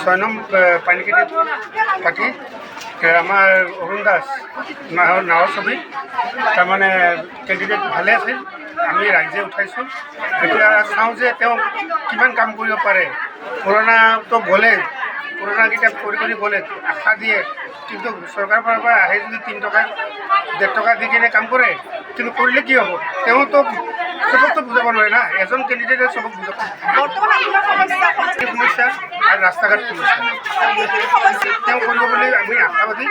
6 নং পানিকেটি পাৰ্টি আমাৰ অৰুণ দাস নাৱৰ ছবি তাৰমানে কেণ্ডিডেট ভালে আছিল। আমি ৰাইজে উঠাইছোঁ। এতিয়া চাওঁ যে তেওঁ কিমান কাম কৰিব পাৰে। পুৰণাটো গ'লে পুৰণাকেইটা কৰি গ'লে আশা দিয়ে, কিন্তু চৰকাৰৰ পৰা আহে যদি 3 টকা 1.5 টকা দি কিনে কাম কৰে, কিন্তু কৰিলে কি হ'ব? তেওঁতো চবকতো বুজাব নোৱাৰে না। এজন কেণ্ডিডেটে চবক বুজাব। সমস্যা আৰু ৰাস্তা ঘাট সমস্যা তেওঁ কৰিব বুলি আমি আশাবাদী।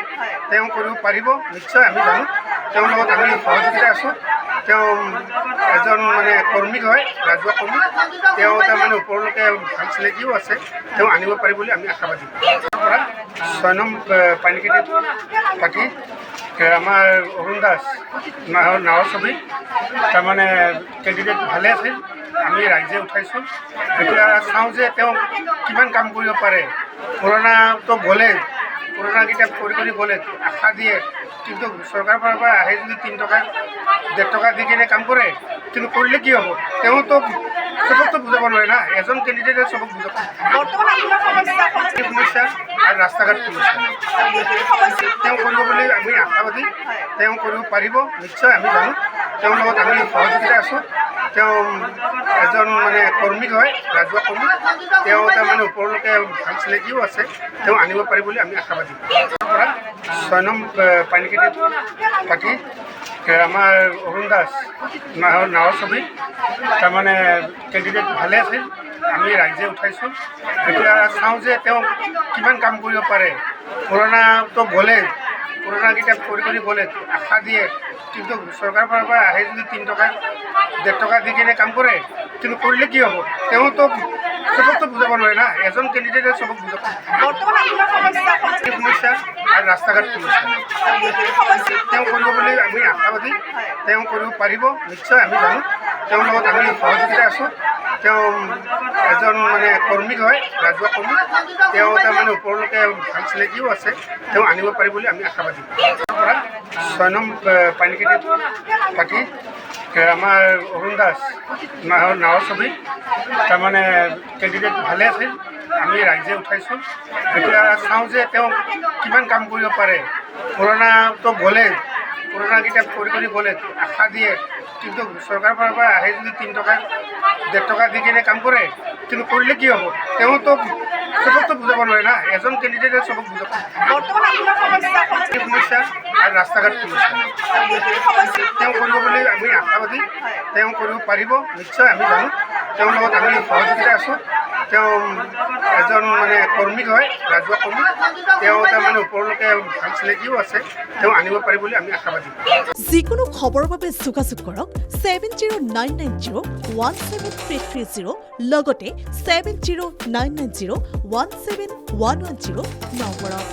তেওঁ কৰিব পাৰিব নিশ্চয়, আমি জানো। তেওঁৰ লগত আমি সহযোগিতা আছোঁ। তেওঁ এজন মানে কৰ্মী হয়, ৰাজহুৱা কৰ্মী। তেওঁ তাৰমানে ওপৰলৈকে ভাল চিনাকিও আছে। তেওঁ আনিব পাৰিব বুলি আমি আশাবাদী। 6 নং পানিকেটি পাৰ্টি আমাৰ অৰুণ দাস নাৱৰ ছবি তাৰমানে কেণ্ডিডেট ভালে আছিল। আমি ৰাইজে উঠাইছোঁ। এতিয়া চাওঁ যে তেওঁ কিমান কাম কৰিব পাৰে। পুৰণাটো গ'লে পুৰণাকেইটা কৰি গ'লে আশা দিয়ে, কিন্তু চৰকাৰৰ পৰা আহে যদি 3 টকা 1.5 টকা দি কিনে কাম কৰে, কিন্তু কৰিলে কি হ'ব? তেওঁতো চবকতো বুজাব নোৱাৰে না। এজন কেণ্ডিডেটে চবক বুজাব। সমস্যা আৰু ৰাস্তা ঘাট সমস্যা তেওঁ কৰিব বুলি আমি আশাবাদী। তেওঁ কৰিব পাৰিব নিশ্চয়, আমি জানো। তেওঁৰ লগত আমি সহযোগিতা আছোঁ। তেওঁ এজন মানে কৰ্মী হয়, ৰাজহুৱা কৰ্মী। তেওঁ তাৰমানে ওপৰলৈকে ভাল চিনাকিও আছে। তেওঁ আনিব পাৰিব বুলি আমি আশাবাদী। 6 নং পানিকেটি পাৰ্টি আমাৰ অৰুণ দাস নাৱৰ ছবি তাৰমানে কেণ্ডিডেট ভালে আছিল। আমি ৰাইজে উঠাইছোঁ। এতিয়া চাওঁ যে তেওঁ কিমান কাম কৰিব পাৰে। পুৰণাটো গ'লে পুৰণাকেইটা কৰি গ'লে আশা দিয়ে, কিন্তু চৰকাৰৰ পৰা আহে যদি 3 টকা 1.5 টকা দি কিনে কাম কৰে, কিন্তু কৰিলে কি হ'ব? তেওঁতো চবকতো বুজাব নোৱাৰে না। এজন কেণ্ডিডেটে চবক বুজাব। সমস্যা আৰু ৰাস্তা ঘাট সমস্যা তেওঁ কৰিব বুলি আমি আশাবাদী। তেওঁ কৰিব পাৰিব নিশ্চয়, আমি জানো। তেওঁৰ লগত আমি সহযোগিতা আছোঁ। তেওঁ এজন মানে কৰ্মী হয়, ৰাজহুৱা কৰ্মী। তেওঁ তাৰমানে ওপৰলৈকে ভাল চিনাকিও আছে। তেওঁ আনিব পাৰিব বুলি আমি আশাবাদী। 6 নং পানিকেটি পাৰ্টি আমাৰ অৰুণ দাস নাৱৰ ছবি তাৰমানে কেণ্ডিডেট ভালে আছিল। আমি ৰাইজে উঠাইছোঁ। এতিয়া চাওঁ যে তেওঁ কিমান কাম কৰিব পাৰে। পুৰণাটো গ'লে পুৰণাকেইটা কৰি গ'লে আশা দিয়ে, কিন্তু চৰকাৰৰ পৰা আহে যদি 3 টকা 1.5 টকা দি কিনে কাম কৰে, কিন্তু কৰিলে কি হ'ব? তেওঁতো চবকতো বুজাব নোৱাৰে না। এজন কেণ্ডিডেটে চবক বুজাব। সমস্যা আৰু ৰাস্তা ঘাট সমস্যা তেওঁ কৰিব বুলি আমি আশাবাদী। তেওঁ কৰিব পাৰিব নিশ্চয়, আমি জানো। তেওঁৰ লগত আমি সহযোগিতা আছোঁ। তেওঁ এজন মানে কৰ্মী হয়, ৰাজহুৱা কৰ্মী। তেওঁ তাৰমানে ওপৰলৈকে ভাল চিনাকিও আছে। তেওঁ আনিব পাৰিব বুলি আমি আশাবাদী। যিকোনো খবৰৰ বাবে যোগাযোগ কৰক 7099017330 লগতে 7099017110 নম্বৰত।